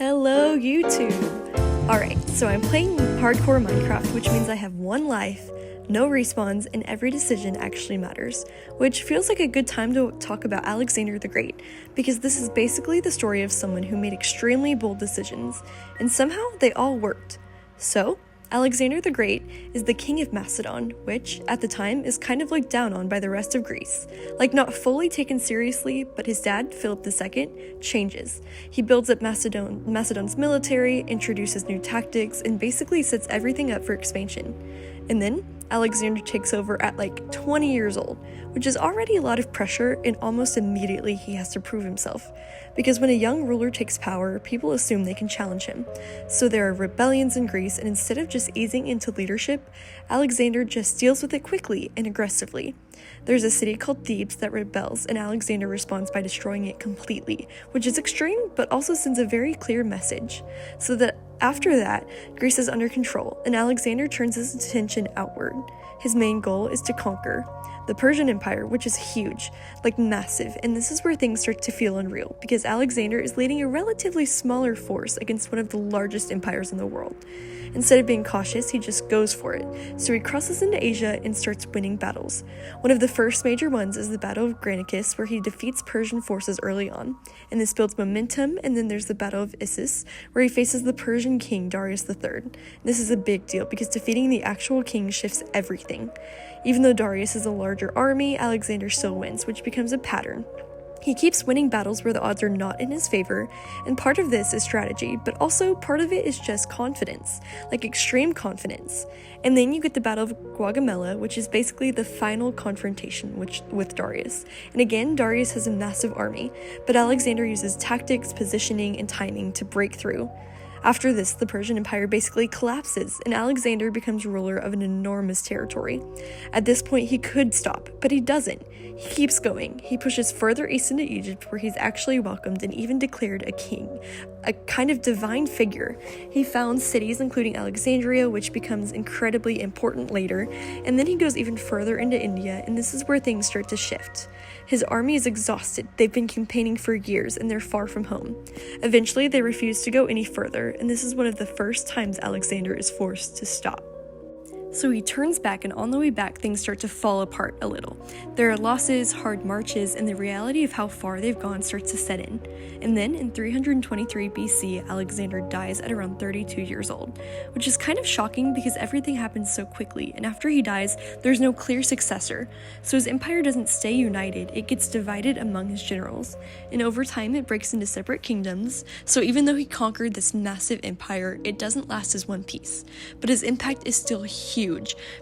Hello, YouTube! Alright, so I'm playing hardcore Minecraft, which means I have one life, no respawns, and every decision actually matters, which feels like a good time to talk about Alexander the Great, because this is basically the story of someone who made extremely bold decisions, and somehow they all worked. So, Alexander the Great is the king of Macedon, which, at the time, is kind of looked down on by the rest of Greece. Like, not fully taken seriously, but his dad, Philip II, changes. He builds up Macedon's military, introduces new tactics, and basically sets everything up for expansion. And then, Alexander takes over at like 20 years old, which is already a lot of pressure, and almost immediately he has to prove himself. Because when a young ruler takes power, people assume they can challenge him. So there are rebellions in Greece, and instead of just easing into leadership, Alexander just deals with it quickly and aggressively. There's a city called Thebes that rebels, and Alexander responds by destroying it completely, which is extreme, but also sends a very clear message. So that after that, Greece is under control, and Alexander turns his attention outward. His main goal is to conquer the Persian Empire, which is huge, like massive, and this is where things start to feel unreal, because Alexander is leading a relatively smaller force against one of the largest empires in the world. Instead of being cautious, he just goes for it, so he crosses into Asia and starts winning battles. One of the first major ones is the Battle of Granicus, where he defeats Persian forces early on, and this builds momentum. And then there's the Battle of Issus, where he faces the Persian king Darius III. This is a big deal, because defeating the actual king shifts everything. Even though Darius is a larger army, Alexander still wins, which becomes a pattern. He keeps winning battles where the odds are not in his favor, and part of this is strategy, but also part of it is just confidence, like extreme confidence. And then you get the Battle of Gaugamela, which is basically the final confrontation with Darius. And again, Darius has a massive army, but Alexander uses tactics, positioning, and timing to break through. After this, the Persian Empire basically collapses, and Alexander becomes ruler of an enormous territory. At this point, he could stop, but he doesn't. He keeps going. He pushes further east into Egypt, where he's actually welcomed and even declared a king, a kind of divine figure. He founds cities including Alexandria, which becomes incredibly important later, and then he goes even further into India, and this is where things start to shift. His army is exhausted. They've been campaigning for years, and they're far from home. Eventually, they refuse to go any further, and this is one of the first times Alexander is forced to stop. So he turns back, and on the way back, things start to fall apart a little. There are losses, hard marches, and the reality of how far they've gone starts to set in. And then, in 323 BC, Alexander dies at around 32 years old, which is kind of shocking because everything happens so quickly, and after he dies, there's no clear successor. So his empire doesn't stay united, it gets divided among his generals. And over time, it breaks into separate kingdoms, so even though he conquered this massive empire, it doesn't last as one piece. But his impact is still huge,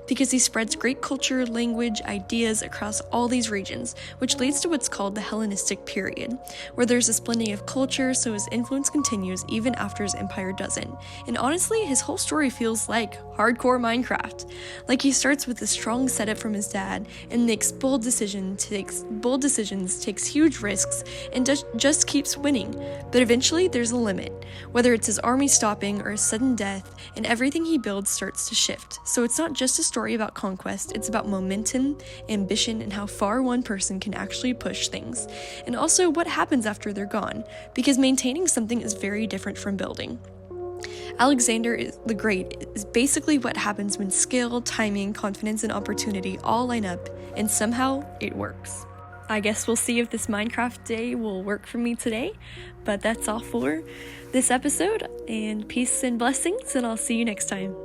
because he spreads great culture, language, ideas across all these regions, which leads to what's called the Hellenistic period, where there's this blending of culture, so his influence continues even after his empire doesn't. And honestly, his whole story feels like hardcore Minecraft. Like, he starts with a strong setup from his dad, and makes bold decisions, takes huge risks, and just keeps winning. But eventually, there's a limit, whether it's his army stopping or a sudden death, and everything he builds starts to shift. So it's not just a story about conquest, it's about momentum, ambition, and how far one person can actually push things. And also what happens after they're gone, because maintaining something is very different from building. Alexander the Great is basically what happens when skill, timing, confidence, and opportunity all line up, and somehow it works. I guess we'll see if this Minecraft day will work for me today, but that's all for this episode, and peace and blessings, and I'll see you next time.